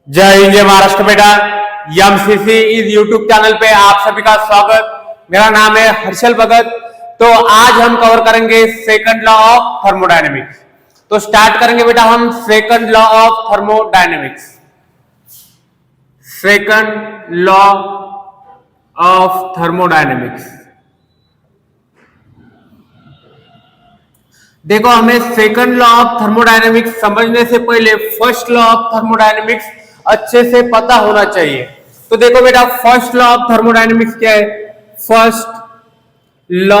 जय हिंद जय महाराष्ट्र बेटा। एमसीसी इस यूट्यूब चैनल पे आप सभी का स्वागत। मेरा नाम है हर्षल भगत। तो आज हम कवर करेंगे सेकंड लॉ ऑफ थर्मोडायनेमिक्स। तो स्टार्ट करेंगे बेटा हम second law of thermodynamics. Second law of thermodynamics. देखो, हमें सेकंड लॉ ऑफ थर्मोडायनेमिक्स समझने से पहले फर्स्ट लॉ ऑफ थर्मोडायनेमिक्स अच्छे से पता होना चाहिए। तो देखो बेटा, फर्स्ट लॉ ऑफ थर्मोडायनेमिक्स क्या है? First law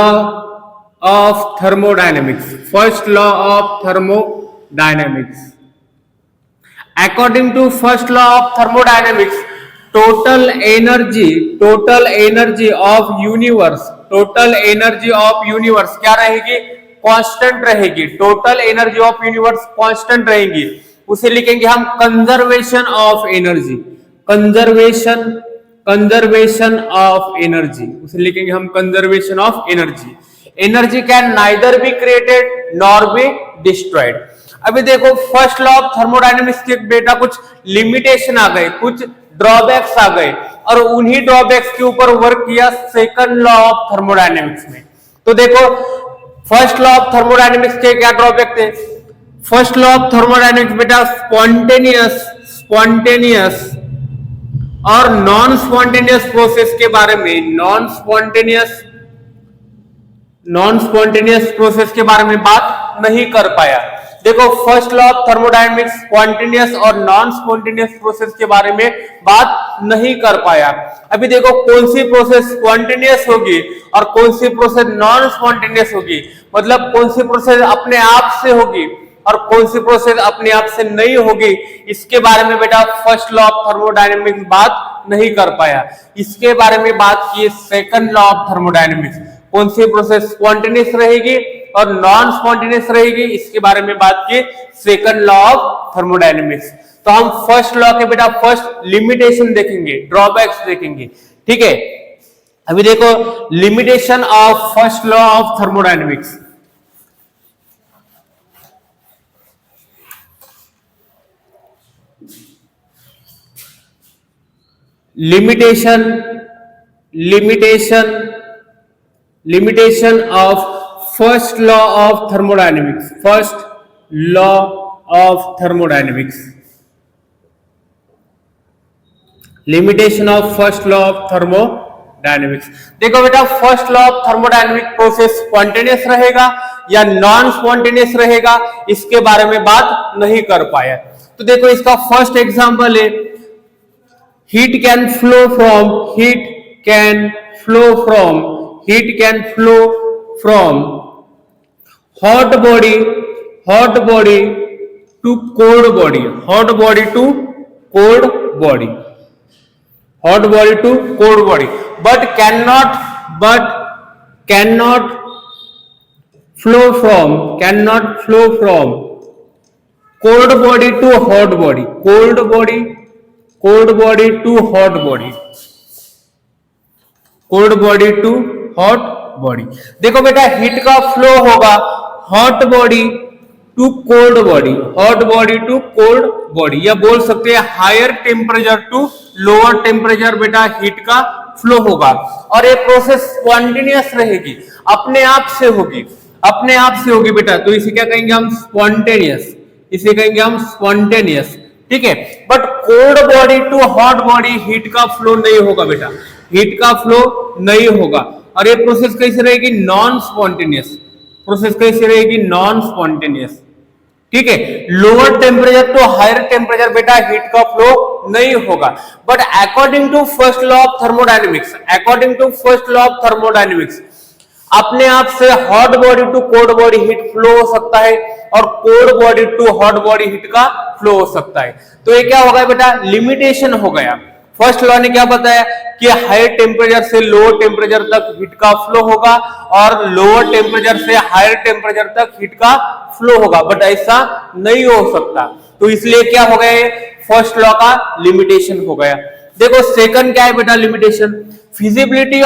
of thermodynamics. First law of thermodynamics. According to first law of thermodynamics, total energy of universe क्या रहेगी? कांस्टेंट रहेगी। Total energy of universe constant रहेगी। उसे लिखेंगे हम conservation of energy. Conservation of energy, उसे लिखेंगे हम conservation of energy. Energy can neither be created nor be destroyed. अभी देखो, फर्स्ट लॉ ऑफ थर्मोडायनेमिक्स के बेटा कुछ लिमिटेशन आ गए, कुछ ड्रॉबैक्स आ गए, और उन्हीं ड्रॉबैक्स के ऊपर वर्क किया सेकंड लॉ ऑफ थर्मोडायनेमिक्स में। तो देखो, फर्स्ट लॉ ऑफ थर्मोडायनेमिक्स के क्या ड्रॉबैक थे? फर्स्ट लॉ ऑफ थर्मोडायनेमिक्स बेटा स्पॉन्टेनियस और नॉन स्पॉन्टेनियस प्रोसेस के बारे में, नॉन स्पॉन्टेनियस प्रोसेस के बारे में बात नहीं कर पाया। देखो, first law of thermodynamics spontaneous और नॉन स्पॉन्टेनियस प्रोसेस के बारे में बात नहीं कर पाया। अभी देखो, कौन सी प्रोसेस स्पॉन्टेनियस होगी और कौन सी प्रोसेस नॉन स्पॉन्टेनियस होगी, मतलब कौन सी प्रोसेस अपने आप से होगी और कौन सी प्रोसेस अपने आप से नहीं होगी, इसके बारे में बेटा फर्स्ट लॉ ऑफ थर्मोडायनेमिक्स बात नहीं कर पाया। इसके बारे में बात की सेकंड लॉ ऑफ थर्मोडायनेमिक्स। कौन सी प्रोसेस स्पॉन्टेनियस रहेगी और नॉन स्पॉन्टेनियस रहेगी, इसके बारे में बात की सेकंड लॉ ऑफ थर्मोडायनेमिक्स। तो हम फर्स्ट लॉ के बेटा फर्स्ट लिमिटेशन देखेंगे, ड्रॉबैक्स देखेंगे, ठीक है। अभी देखो, limitation of first law of thermodynamics. Limitation of first law of thermodynamics. First law of thermodynamics. Limitation of first law of thermodynamics. देखो बेटा, first law of thermodynamic process spontaneous रहेगा या नॉन स्पॉन्टेनियस रहेगा, इसके बारे में बात नहीं कर पाया। तो देखो, इसका फर्स्ट एग्जांपल है, heat can flow from hot body to cold body, hot body to cold body, but cannot flow from cold body to hot body, cold body to hot body। देखो बेटा, हीट का flow होगा hot body to cold body, या बोल सकते हैं higher temperature to lower temperature बेटा heat का फ्लो होगा। और ये प्रोसेस स्पॉन्टेनियस रहेगी, अपने आप से होगी बेटा। तो इसे क्या कहेंगे हम? स्पॉन्टेनियस, ठीक है। But cold body to hot body heat का फ्लो नहीं होगा बेटा, हीट का फ्लो नहीं होगा। और ये प्रोसेस कैसे रहेगी? नॉन स्पॉन्टेनियस, ठीक है। Lower temperature to higher temperature बेटा हीट का फ्लो नहीं होगा। But according to first law of thermodynamics, अपने आप से hot body to cold body heat flow हो सकता है और cold body to hot body heat का फ्लो हो सकता है। तो ये क्या हो गया बेटा? लिमिटेशन हो गया। फर्स्ट लॉ ने क्या बताया कि हायर टेम्परेचर से लोअर टेम्परेचर तक हीट का फ्लो होगा और लोअर टेम्परेचर से हायर टेम्परेचर तक हीट का फ्लो होगा, बट ऐसा नहीं हो सकता। तो इसलिए क्या हो गया? फर्स्ट लॉ का लिमिटेशन हो गया। देखो, सेकंड क्या है बेटा? लिमिटेशन फिजिबिलिटी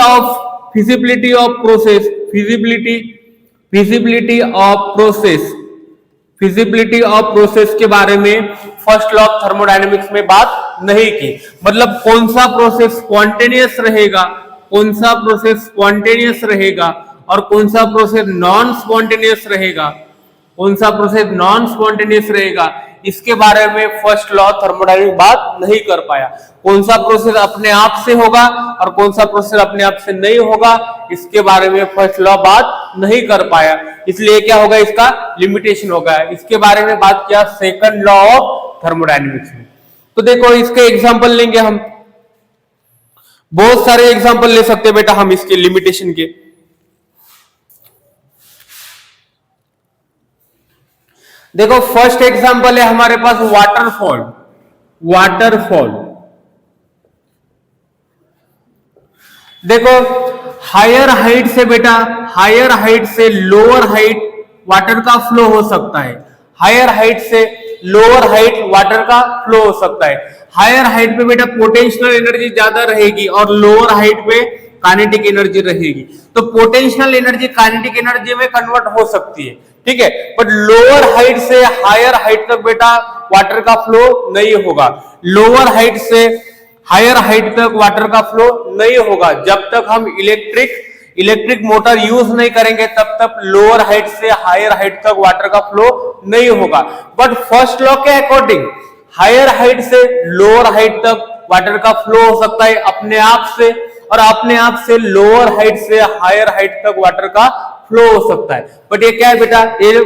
ऑफ प्रोसेस के बारे में फर्स्ट लॉ ऑफ थर्मोडायनेमिक्स में बात नहीं की। मतलब कौन सा प्रोसेस स्पॉन्टेनियस रहेगा, कौन सा प्रोसेस स्पॉन्टेनियस रहेगा और कौन सा प्रोसेस नॉन स्पॉन्टेनियस रहेगा, कौन सा प्रोसेस नॉन स्पॉन्टेनियस रहेगा, इसके बारे में फर्स्ट लॉ थर्मोडायनेमिक्स बात नहीं कर पाया। कौन सा प्रोसेस अपने आप से होगा और कौन सा प्रोसेस अपने आप से नहीं होगा, इसके बारे में फर्स्ट लॉ बात नहीं कर पाया। इसलिए क्या होगा, इसका लिमिटेशन होगा। इसके बारे में बात किया सेकंड लॉ ऑफ थर्मोडायनेमिक्स में। तो देखो इसके एग्जांपल लेंगे हम, बहुत सारे एग्जांपल ले सकते हैं बेटा हम इसके लिमिटेशन के। देखो फर्स्ट एग्जांपल है हमारे पास वाटरफॉल। वाटरफॉल देखो हायर हाइट से बेटा, हायर हाइट से लोअर हाइट वाटर का फ्लो हो सकता है। हायर हाइट से लोअर हाइट वाटर का फ्लो हो सकता है। हायर हाइट पे बेटा पोटेंशियल एनर्जी ज्यादा रहेगी और लोअर हाइट पे काइनेटिक एनर्जी रहेगी। तो पोटेंशियल एनर्जी काइनेटिक एनर्जी में कन्वर्ट हो सकती है, ठीक है। बट लोअर हाइट से हायर हाइट तक बेटा वाटर का फ्लो नहीं होगा। लोअर हाइट से हायर हाइट तक वाटर का फ्लो नहीं होगा। जब तक हम इलेक्ट्रिक मोटर यूज नहीं करेंगे तब तक लोअर हाइट से हायर हाइट तक वाटर का फ्लो नहीं होगा। बट फर्स्ट लॉ के अकॉर्डिंग हायर हाइट से लोअर हाइट तक वाटर का फ्लो हो सकता है अपने आप से, और अपने आप से लोअर हाइट से हायर हाइट तक वाटर का फ्लो हो सकता है। बट ये क्या है बेटा, ये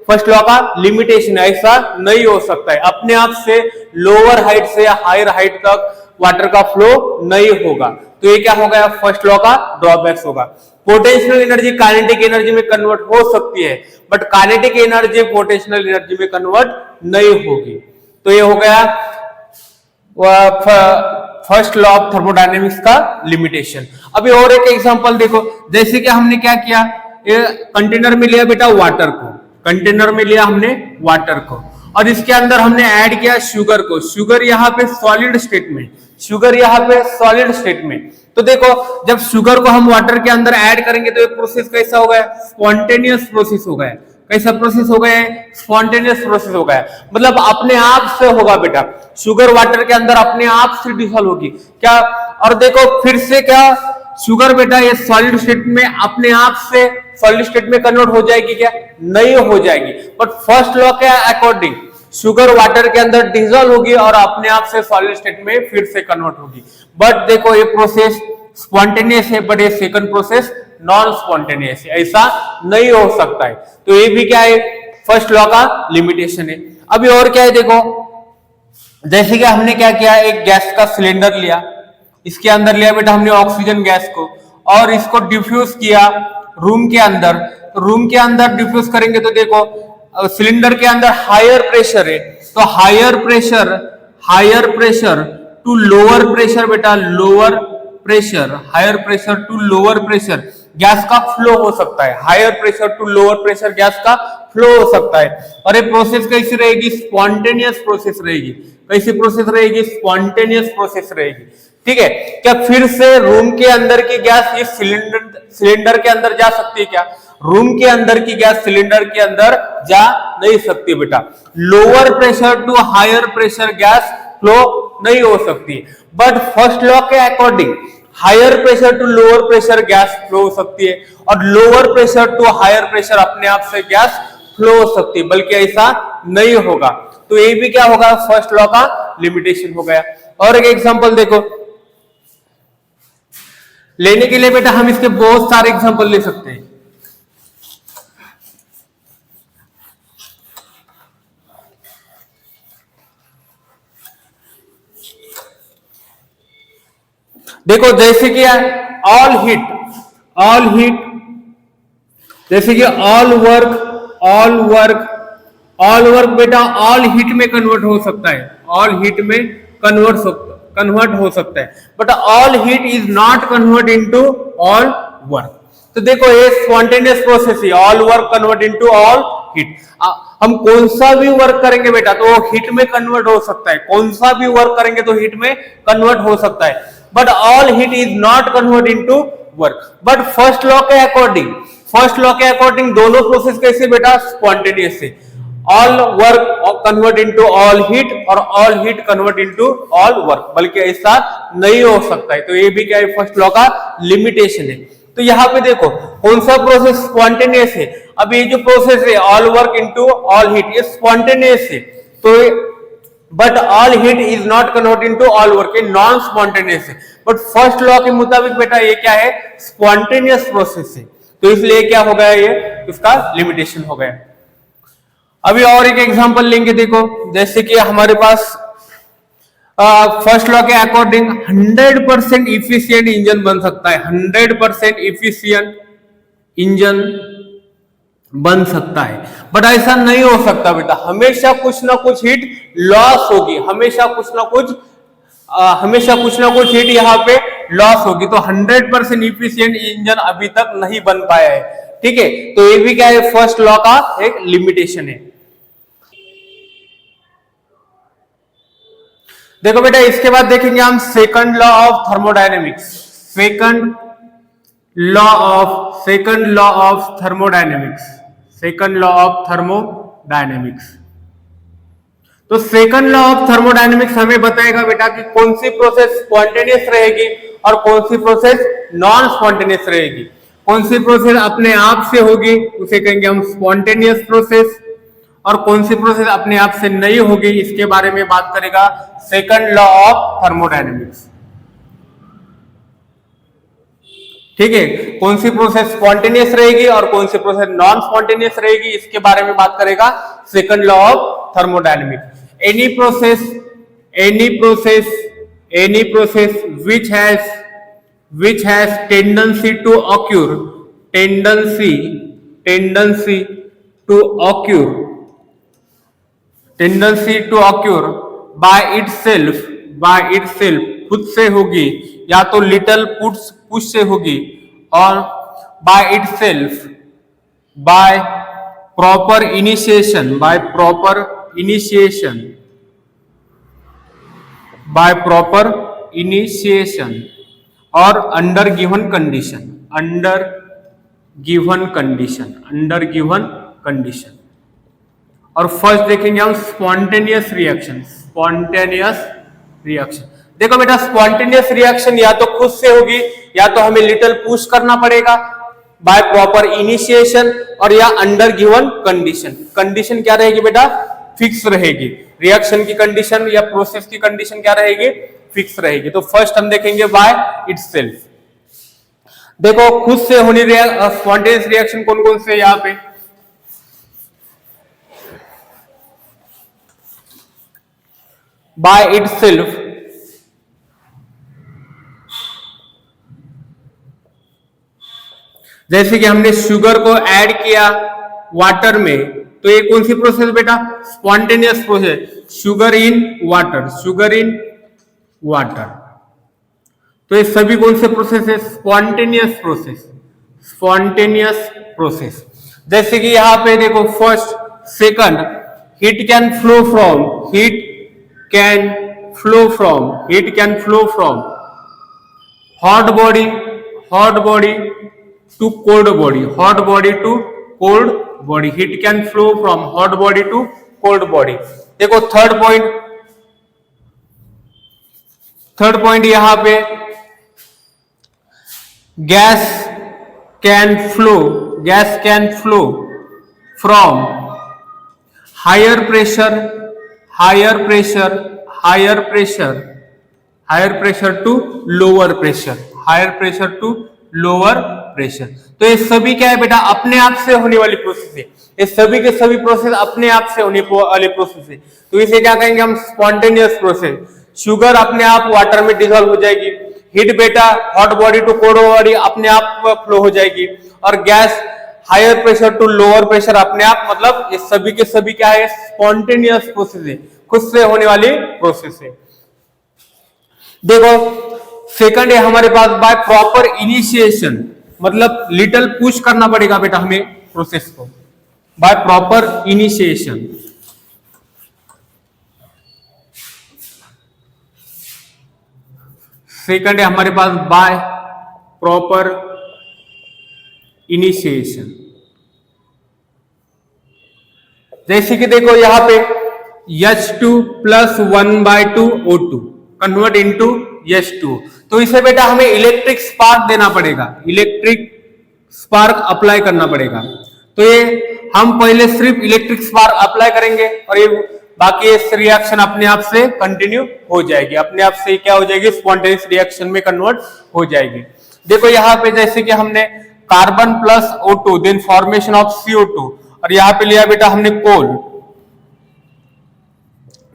फर्स्ट लॉ का लिमिटेशन है, ऐसा नहीं हो सकता है। अपने आप से लोअर हाइट से हायर हाइट तक वाटर का फ्लो नहीं होगा। तो ये क्या हो गया, फर्स्ट लॉ का ड्रॉबैक्स होगा। पोटेंशियल एनर्जी काइनेटिक एनर्जी में कन्वर्ट हो सकती है, but kinetic energy potential energy में कन्वर्ट नहीं होगी। तो ये हो गया फर्स्ट लॉ ऑफ थर्मोडायनेमिक्स का लिमिटेशन। अभी और एक एग्जांपल देखो, जैसे कि हमने क्या किया, कंटेनर में लिया बेटा वाटर को, कंटेनर में लिया हमने वाटर को, और इसके अंदर हमने ऐड किया शुगर को। शुगर यहाँ पे सॉलिड स्टेट में, शुगर यहाँ पे सॉलिड स्टेट में। तो देखो जब शुगर को हम वाटर के अंदर ऐड करेंगे तो ये प्रोसेस कैसा हो गया, स्पॉन्टेनियस प्रोसेस हो गया। कैसा प्रोसेस हो गया, स्पॉन्टेनियस प्रोसेस हो गया। मतलब अपने आप से होगा बेटा, शुगर वाटर के अंदर अपने आप से डिसॉल्व होगी क्या। और देखो फिर से क्या, शुगर बेटा ये सॉलिड स्टेट में अपने आप से सॉलिड स्टेट में कन्वर्ट हो जाएगी क्या, नहीं हो जाएगी। बट फर्स्ट लॉ के अकॉर्डिंग शुगर वाटर के अंदर डिसॉल्व होगी और अपने आप से सॉलिड स्टेट में फिर से कन्वर्ट होगी। बट देखो ये प्रोसेस स्पॉन्टेनियस है, बट ये सेकंड प्रोसेस नॉन स्पॉन्टेनियस है, ऐसा नहीं हो सकता है। तो ये भी क्या है, फर्स्ट लॉ का लिमिटेशन है। अभी और क्या है देखो, जैसे कि हमने क्या किया, एक गैस का सिलेंडर लिया, इसके अंदर लिया बेटा हमने ऑक्सीजन गैस को, और इसको डिफ्यूज किया रूम के अंदर। तो रूम के अंदर डिफ्यूज करेंगे तो देखो सिलेंडर के अंदर हायर प्रेशर है, तो higher pressure to lower pressure बेटा, lower pressure, higher pressure to lower pressure gas का फ्लो हो सकता है। Higher pressure to lower pressure gas का फ्लो हो सकता है। और ये प्रोसेस कैसी रहेगी, स्पॉन्टेनियस प्रोसेस रहेगी। कैसी प्रोसेस रहेगी, स्पॉन्टेनियस प्रोसेस रहेगी, ठीक है। क्या फिर से रूम के अंदर की गैस इस सिलेंडर के अंदर जा सकती है क्या, रूम के अंदर की गैस सिलेंडर के अंदर जा नहीं सकती बेटा। Lower pressure to higher pressure gas flow नहीं हो सकती। बट फर्स्ट लॉ के according higher pressure to lower pressure gas flow हो सकती है, और lower pressure to higher pressure अपने आप से गैस फ्लो हो सकती है, बल्कि ऐसा नहीं होगा। तो ये भी क्या होगा, फर्स्ट लॉ का लिमिटेशन हो गया। और एक एग्जांपल देखो, लेने के लिए बेटा हम इसके बहुत सारे एग्जांपल ले सकते हैं। देखो जैसे कि ऑल हीट, जैसे कि ऑल वर्क बेटा ऑल हीट में कन्वर्ट हो सकता है, ऑल हीट में कन्वर्ट हो सकता है। But all heat is not convert into all work. तो देखो ये स्पॉन्टेनियस प्रोसेस है, all work convert into all heat. हम कौन सा भी वर्क करेंगे बेटा तो हीट में कन्वर्ट हो सकता है, कौन सा भी वर्क करेंगे तो हीट में कन्वर्ट हो सकता है। But all heat is not convert into work. But first law के अकॉर्डिंग दोनों प्रोसेस कैसे बेटा, स्पॉन्टेनियस है। All work convert into all heat और all heat convert into all work, बल्कि ऐसा नहीं हो सकता है। तो ये भी क्या है, फर्स्ट लॉ का लिमिटेशन है। तो यहाँ पे देखो कौन सा प्रोसेस स्पॉन्टेनियस है। अब ये जो प्रोसेस है all work into all heat, ये स्पॉन्टेनियस है। तो but all heat is not convert into all work, ये नॉन स्पॉन्टेनियस है। बट फर्स्ट लॉ के मुताबिक बेटा ये क्या है, स्पॉन्टेनियस प्रोसेस है। तो इसलिए क्या हो गया, ये इसका लिमिटेशन हो गया। अभी और एक एग्जांपल लेंगे, देखो जैसे कि हमारे पास फर्स्ट लॉ के अकॉर्डिंग 100% इफिशियंट इंजन बन सकता है, 100% इफिशियंट इंजन बन सकता है। बट ऐसा नहीं हो सकता बेटा, हमेशा कुछ ना कुछ हीट लॉस होगी, हमेशा कुछ ना कुछ हीट यहाँ पे लॉस होगी। तो 100% इफिशियंट इंजन अभी तक नहीं बन पाया है, ठीक है। तो ये भी क्या है, फर्स्ट लॉ का एक लिमिटेशन है। देखो बेटा इसके बाद देखेंगे हम second law of thermodynamics. Second law of thermodynamics, second law of thermodynamics. तो सेकंड लॉ ऑफ थर्मोडायनेमिक्स हमें बताएगा बेटा कि कौन सी प्रोसेस स्पॉन्टेनियस रहेगी और कौन सी प्रोसेस नॉन स्पॉन्टेनियस रहेगी। कौन सी प्रोसेस अपने आप से होगी उसे कहेंगे हम स्पॉन्टेनियस प्रोसेस, और कौन सी प्रोसेस अपने आप से नहीं होगी इसके बारे में बात करेगा सेकंड लॉ ऑफ थर्मोडायनेमिक्स, ठीक है। कौन सी प्रोसेस स्पॉन्टेनियस रहेगी और कौन सी प्रोसेस नॉन स्पॉन्टेनियस रहेगी इसके बारे में बात करेगा second law of thermodynamics. Any process which has tendency to occur by itself खुद से होगी, या तो लिटल पुश से होगी, और by itself by proper initiation और under given condition। और फर्स्ट देखेंगे हम स्पॉन्टेनियस रिएक्शन। देखो बेटा स्पॉन्टेनियस रिएक्शन या तो खुद से होगी या तो हमें लिटिल पुश करना पड़ेगा बाय प्रॉपर इनिशिएशन, और या अंडर गिवन कंडीशन क्या रहेगी बेटा, फिक्स रहेगी। रिएक्शन की कंडीशन या प्रोसेस की कंडीशन क्या रहेगी, फिक्स रहेगी। तो फर्स्ट हम देखेंगे बाय इटसेल्फ। देखो खुद से होने स्पॉन्टेनियस रिएक्शन कौन कौन से यहाँ पे, बाय इटसेल्फ जैसे कि हमने शुगर को ऐड किया वाटर में, तो ये कौन सी प्रोसेस बेटा, spontaneous process. Sugar in water, तो ये सभी कौन से प्रोसेस है, स्पॉन्टेनियस प्रोसेस। जैसे कि यहां पे देखो first second, heat can flow from hot body to cold body, heat can flow from hot body to cold body। देखो थर्ड पॉइंट यहां पे gas can flow from higher pressure to lower pressure. तो ये सभी क्या है बेटा, अपने आप से होने वाली प्रोसेस है। ये सभी के सभी प्रोसेस अपने आप से होने वाली प्रोसेस है। तो इसे क्या कहेंगे हम, स्पॉन्टेनियस प्रोसेस। शुगर अपने आप वाटर में डिसॉल्व हो जाएगी, हीट बेटा hot body to cold body अपने आप फ्लो हो जाएगी, और gas higher pressure to lower pressure अपने आप, मतलब ये सभी के सभी क्या है, स्पॉन्टेनियस प्रोसेस है, खुद से होने वाली प्रोसेस है। देखो सेकंड है हमारे पास बाय प्रॉपर इनिशिएशन, मतलब लिटिल पुश करना पड़ेगा बेटा हमें प्रोसेस को, बाय प्रॉपर इनिशिएशन। सेकंड है हमारे पास बाय प्रॉपर इनिशिएशन। जैसे कि देखो यहाँ पे H2 plus 1/2 O2 convert into H2, तो इसे बेटा हमें इलेक्ट्रिक स्पार्क देना पड़ेगा, इलेक्ट्रिक स्पार्क अप्लाई करना पड़ेगा। तो ये हम पहले सिर्फ इलेक्ट्रिक स्पार्क अप्लाई करेंगे और ये बाकी इस रिएक्शन अपने आप से कंटिन्यू हो जाएगी, अपने आप से क्या हो जाएगी, स्पॉन्टेनियस रिएक्शन में कन्वर्ट हो जाएगी। देखो यहाँ पे जैसे कि हमने carbon plus O2 then formation of CO2 और यहाँ पे लिया बेटा हमने कोल,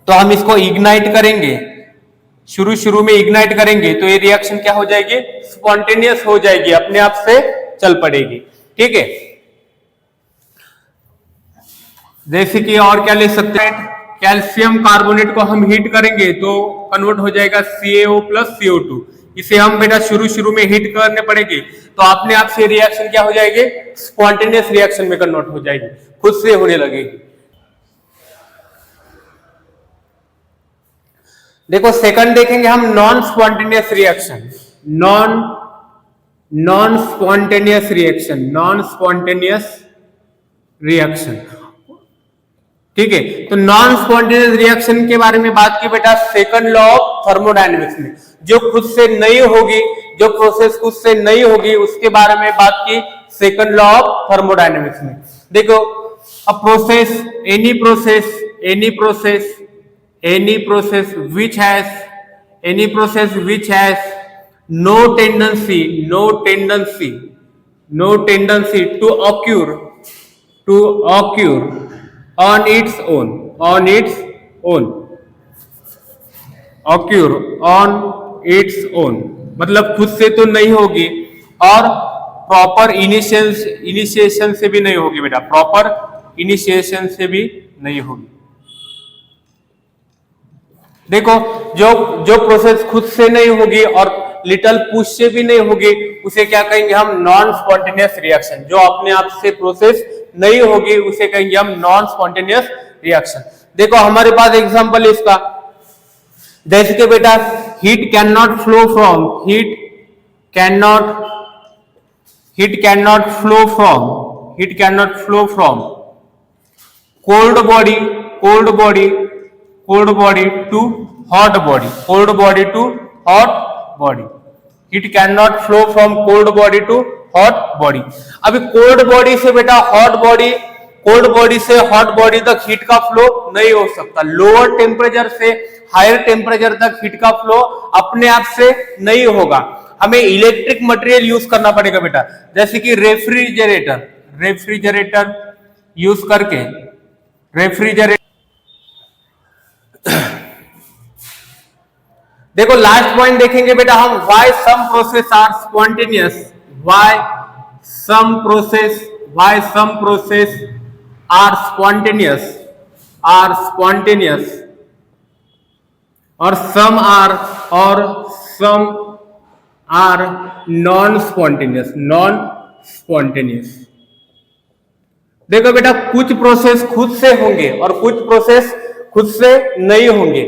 तो हम इसको इग्नाइट करेंगे, शुरू में इग्नाइट करेंगे तो ये रिएक्शन क्या हो जाएगी, स्पॉन्टेनियस हो जाएगी, अपने आप से चल पड़ेगी। ठीक है, जैसे कि और क्या ले सकते हैं, कैल्शियम कार्बोनेट को हम हीट करेंगे तो कन्वर्ट हो जाएगा CaO प्लस CO2, इसे हम बेटा शुरू में हीट करने पड़ेगी तो अपने आप से रिएक्शन क्या हो जाएगी, स्पॉन्टेनियस रिएक्शन में कन्वर्ट हो जाएगी, खुद से होने लगेगी। देखो सेकंड देखेंगे हम non spontaneous reaction, non spontaneous reaction. ठीक है, तो नॉन स्पॉन्टेनियस रिएक्शन के बारे में बात की बेटा सेकंड लॉ ऑफ थर्मोडायनेमिक्स में, जो खुद से नहीं होगी, जो प्रोसेस खुद से नहीं होगी उसके बारे में बात की सेकंड लॉ ऑफ थर्मोडायनेमिक्स में। देखो a process, any process which has no tendency to occur on its own, मतलब खुद से तो नहीं होगी और प्रॉपर इनिशिएशन से भी नहीं होगी बेटा, प्रॉपर इनिशिएशन से भी नहीं होगी। देखो जो प्रोसेस खुद से नहीं होगी और लिटल पुश से भी नहीं होगी उसे क्या कहेंगे हम, नॉन स्पॉन्टेनियस रिएक्शन। जो अपने आप से प्रोसेस नहीं होगी उसे कहेंगे हम नॉन स्पॉन्टेनियस रिएक्शन। देखो हमारे पास एग्जांपल है इसका, जैसे कि बेटा heat can not flow from cold body to hot body, heat can not flow from cold body to hot body. अभी कोल्ड बॉडी से बेटा हॉट बॉडी तक हीट का फ्लो नहीं हो सकता, लोअर टेम्परेचर से हायर टेम्परेचर तक हीट का फ्लो अपने आप से नहीं होगा, हमें इलेक्ट्रिक मटेरियल यूज करना पड़ेगा बेटा, जैसे कि रेफ्रिजरेटर यूज करके देखो लास्ट पॉइंट देखेंगे बेटा हम, why some process are spontaneous, why some process are spontaneous और सम आर नॉन स्पॉन्टेनियस। देखो बेटा कुछ प्रोसेस खुद से होंगे और कुछ प्रोसेस खुद से नहीं होंगे,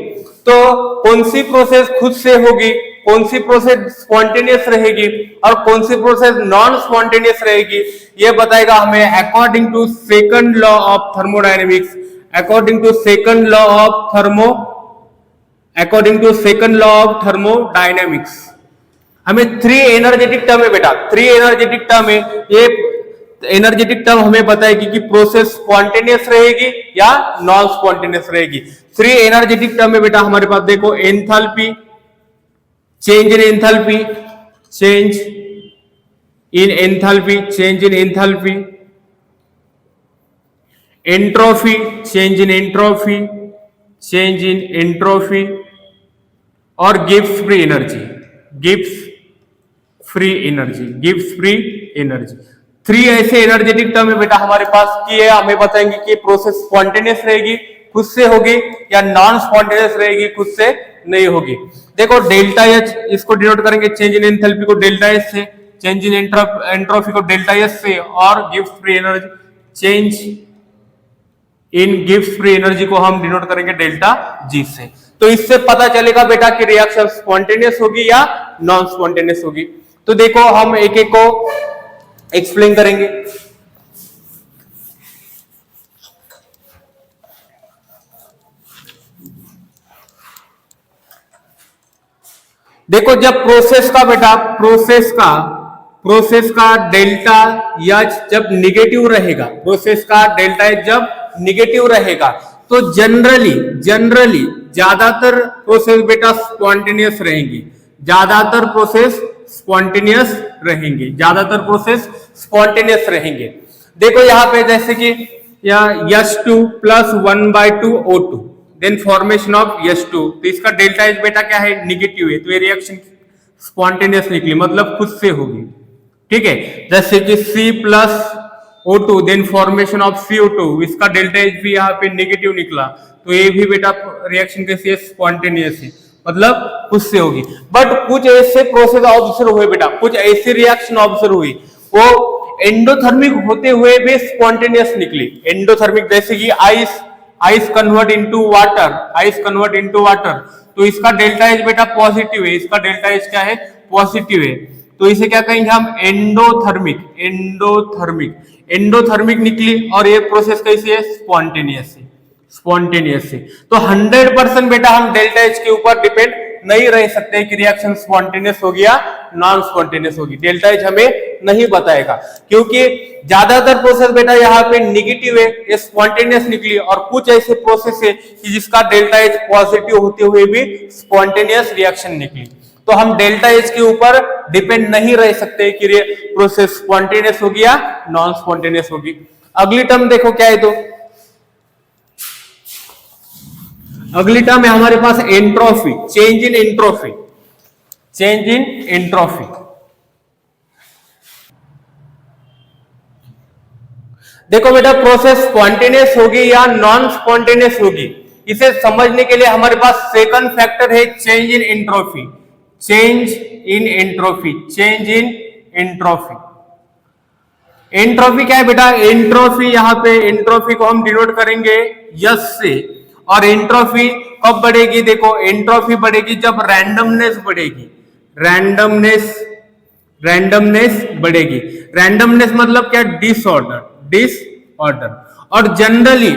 तो कौन सी प्रोसेस खुद से होगी, कौन सी प्रोसेस स्पॉन्टेनियस रहेगी और कौन सी प्रोसेस नॉन स्पॉन्टेनियस रहेगी, ये बताएगा हमें according to second law of thermodynamics. According to second law of thermodynamics हमें 3 एनर्जेटिक टर्म है बेटा, 3 एनर्जेटिक टर्म है। ये एनर्जेटिक टर्म हमें बताएगी कि प्रोसेस स्पॉन्टेनियस रहेगी या नॉन स्पॉन्टेनियस रहेगी। 3 एनर्जेटिक टर्म है बेटा हमारे पास, देखो enthalpy, change in enthalpy, entropy, change in entropy और गिब्स फ्री एनर्जी। 3 ऐसे एनर्जेटिक टर्म है बेटा हमारे पास कि ये हमें बताएंगे कि प्रोसेस स्पॉन्टेनियस रहेगी, खुद से होगी, या नॉन स्पॉन्टेनियस रहेगी, खुद से नहीं होगी। देखो डेल्टा एच, इसको डिनोट करेंगे चेंज इन एंथैल्पी को डेल्टा एच से, चेंज इन एंट्रोपी को डेल्टा एच से, और Gibbs free energy, change in Gibbs free energy को हम डिनोट करेंगे डेल्टा जी से। तो इससे पता चलेगा बेटा कि रिएक्शन स्पॉन्टेनियस होगी या नॉन स्पॉन्टेनियस होगी। तो देखो हम एक एक को एक्सप्लेन करेंगे। देखो जब प्रोसेस का बेटा प्रोसेस का डेल्टा एच जब निगेटिव रहेगा, प्रोसेस का डेल्टा एच जब निगेटिव रहेगा तो जनरली ज्यादातर प्रोसेस बेटा स्पॉन्टेनियस रहेंगी, ज्यादातर प्रोसेस स्पॉन्टेनियस रहेंगे। देखो यहाँ पे जैसे कि H2 plus 1/2 O2 then formation of H2, तो इसका डेल्टा एच बेटा क्या है, निगेटिव है, तो ये रिएक्शन स्पॉन्टेनियस निकली, मतलब खुद से होगी। ठीक है, जैसे कि C plus O2 then formation of CO2, इसका डेल्टा एच भी यहाँ पे नेगेटिव निकला, तो ये भी बेटा रिएक्शन कैसी है, स्पॉन्टेनियस है, मतलब खुद से होगी। बट कुछ ऐसे प्रोसेस ऑब्जर्व हुए बेटा, कुछ ऐसी रिएक्शन ऑब्जर्व हुई वो एंडोथर्मिक होते हुए भी स्पॉन्टेनियस निकली। एंडोथर्मिक जैसे कि आइस कन्वर्ट इनटू वाटर, तो इसका डेल्टा एच बेटा पॉजिटिव है, इसका डेल्टा एच क्या है, पॉजिटिव है, तो इसे क्या कहेंगे हम, एंडोथर्मिक निकली, और ये प्रोसेस कैसी है, स्पॉन्टेनियस है। तो 100% बेटा हम डेल्टा एच के ऊपर डिपेंड नहीं रह सकते कि रिएक्शन स्पॉन्टेनियस होगी या नॉन स्पॉन्टेनियस होगी, डेल्टा एच हमें नहीं बताएगा, क्योंकि ज्यादातर प्रोसेस बेटा यहाँ पे निगेटिव है, ये स्पॉन्टेनियस निकली, और कुछ ऐसे प्रोसेस है कि जिसका डेल्टा एच पॉजिटिव होते हुए भी स्पॉन्टेनियस रिएक्शन निकली। तो हम डेल्टा एच के ऊपर डिपेंड नहीं रह सकते कि प्रोसेस स्पॉन्टेनियस होगी या नॉन स्पॉन्टेनियस होगी। अगली टर्म देखो क्या है, तो अगली टर्म है हमारे पास एंट्रोफी, चेंज इन एंट्रोफी। देखो बेटा प्रोसेस स्पॉन्टेनियस होगी या नॉन स्पॉन्टेनियस होगी, इसे समझने के लिए हमारे पास सेकंड फैक्टर है चेंज इन एंट्रोफी। एंट्रोफी क्या है बेटा, एंट्रोफी यहाँ पे एंट्रोफी को हम डिनोट करेंगे यस से, और एंट्रोफी कब बढ़ेगी, देखो एंट्रोफी बढ़ेगी जब रैंडमनेस बढ़ेगी, रैंडमनेस बढ़ेगी। रैंडमनेस मतलब क्या, डिसऑर्डर। और जनरली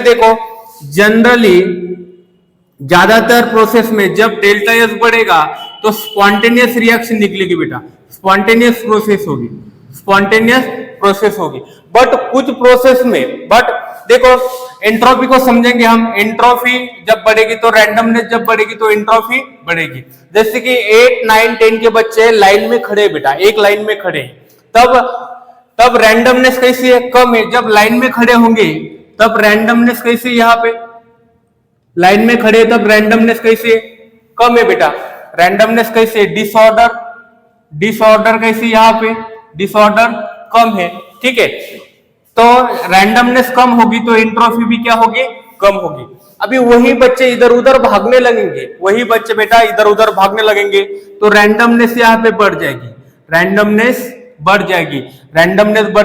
देखो ज्यादातर प्रोसेस में जब डेल्टा एस बढ़ेगा तो स्पॉन्टेनियस रिएक्शन निकलेगी बेटा, स्पॉन्टेनियस प्रोसेस होगी। बट कुछ प्रोसेस में, बट देखो एंट्रोपी को समझेंगे हम, एंट्रोपी जब बढ़ेगी तो रैंडमनेस जब बढ़ेगी तो एंट्रोपी बढ़ेगी। जैसे कि 8, 9, 10 के बच्चे लाइन में खड़े बेटा, एक लाइन में खड़े, तब रैंडमनेस कैसी है, कम है। जब लाइन में खड़े होंगे तब रैंडमनेस कैसी है, यहाँ पे लाइन में खड़े तब रैंडमनेस कैसी है, कम है बेटा। रैंडमनेस कैसे है, डिसऑर्डर कैसी, यहाँ पे डिसऑर्डर कम है। ठीक है, तो रैंडमनेस कम होगी तो एंट्रोफी भी क्या होगी, कम होगी। अभी वही बच्चे इधर उधर भागने लगेंगे, वही बच्चे बेटा इधर उधर भागने लगेंगे तो रैंडमनेस यहाँ पे बढ़ जाएगी, रैंडमनेस बढ़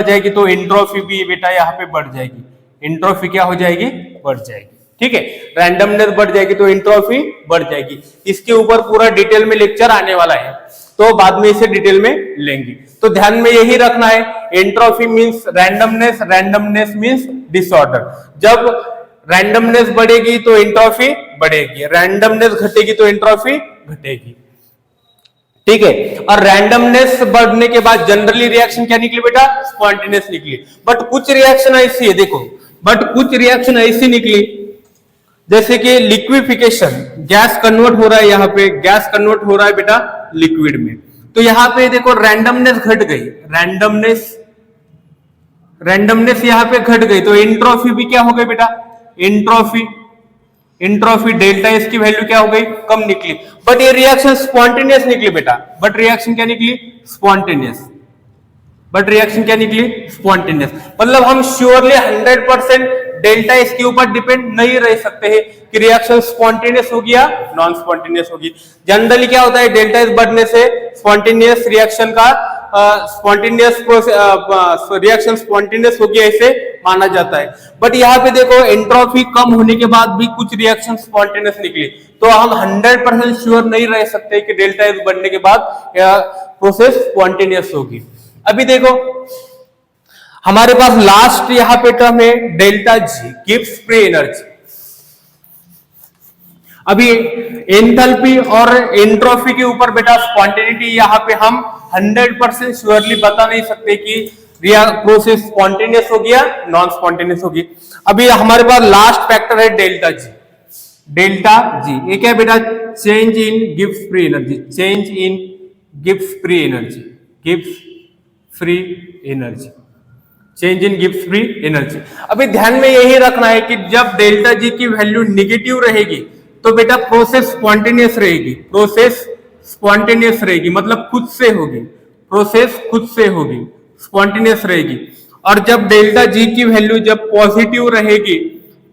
जाएगी तो एंट्रोफी भी बेटा यहाँ पे बढ़ जाएगी, एंट्रोफी क्या हो जाएगी, बढ़ जाएगी। ठीक है, रैंडमनेस बढ़ जाएगी तो एंट्रोफी बढ़ जाएगी। इसके ऊपर पूरा डिटेल में लेक्चर आने वाला है, तो बाद में इसे डिटेल में लेंगे। तो ध्यान में यही रखना है, एंट्रोफी मींस रैंडमनेस मींस डिसऑर्डर। जब रैंडमनेस बढ़ेगी तो एंट्रोफी बढ़ेगी, रैंडमनेस घटेगी तो एंट्रोफी घटेगी। ठीक है, और रैंडमनेस बढ़ने के बाद जनरली रिएक्शन क्या निकली बेटा, स्पॉन्टेनियस निकली। बट कुछ रिएक्शन ऐसी है, देखो कुछ रिएक्शन ऐसी निकली जैसे कि लिक्विफिकेशन, गैस कन्वर्ट हो रहा है, यहाँ पे गैस कन्वर्ट हो रहा है बेटा लिक्विड में, तो यहाँ पे देखो रैंडमनेस घट गई, रैंडमनेस यहाँ पे घट गई तो एंट्रोफी भी क्या हो गई बेटा, एंट्रोफी डेल्टा एस की वैल्यू क्या हो गई, कम निकली। बट ये रिएक्शन स्पॉन्टेनियस निकली बेटा, बट रिएक्शन क्या निकली, स्पॉन्टेनियस। मतलब हम श्योरली 100% डेल्टा एस के ऊपर डिपेंड नहीं रह सकते हैं कि रिएक्शन स्पॉन्टेनियस होगी या नॉन स्पॉन्टेनियस होगी। जनरली क्या होता है, डेल्टा एस बढ़ने से स्पॉन्टेनियस रिएक्शन का रिएक्शन स्पॉन्टेनियस होगी ऐसे माना जाता है। बट यहाँ पे देखो एंट्रोफी कम होने के बाद भी कुछ रिएक्शन स्पॉन्टेनियस निकली, तो हम 100% श्योर नहीं रह सकते कि डेल्टा एस बढ़ने के बाद प्रोसेस स्पॉन्टेनियस होगी। अभी देखो हमारे पास लास्ट यहाँ पे टर्म है delta G, gives free energy. अभी एंथैल्पी और एंट्रोपी के ऊपर बेटा स्पॉन्टेनिटी यहाँ पे हम 100% श्योरली बता नहीं सकते कि प्रोसेस स्पॉन्टेनियस होगी या नॉन स्पॉन्टेनियस होगी। अभी हमारे पास लास्ट फैक्टर है डेल्टा जी। डेल्टा जी ये क्या है बेटा? Change in Gibbs free energy. Change in Gibbs free energy. Gibbs free energy. Change in Gibbs free energy. अभी ध्यान में यही रखना है कि जब डेल्टा जी की वैल्यू निगेटिव रहेगी तो बेटा प्रोसेस स्पॉन्टेनियस रहेगी। प्रोसेस स्पॉन्टेनियस रहेगी मतलब खुद से होगी। प्रोसेस खुद से होगी, स्पॉन्टेनियस रहेगी। और जब डेल्टा जी की वैल्यू जब पॉजिटिव रहेगी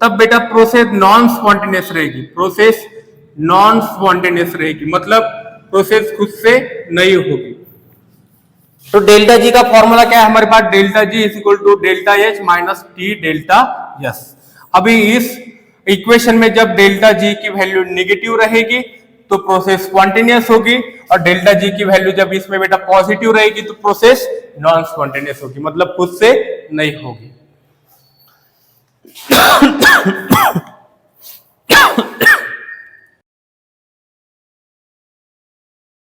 तब बेटा प्रोसेस नॉन स्पॉन्टेनियस रहेगी। प्रोसेस नॉन स्पॉन्टेनियस रहेगी मतलब प्रोसेस खुद से नहीं होगी। तो डेल्टा जी का फॉर्मूला क्या है हमारे पास? Delta G is equal to delta H minus T delta S. अभी इस इक्वेशन में जब डेल्टा जी की वैल्यू निगेटिव रहेगी तो प्रोसेस स्पॉन्टेनियस होगी, और डेल्टा जी की वैल्यू जब इसमें बेटा पॉजिटिव रहेगी तो प्रोसेस नॉन स्पॉन्टेनियस होगी मतलब खुद से नहीं होगी।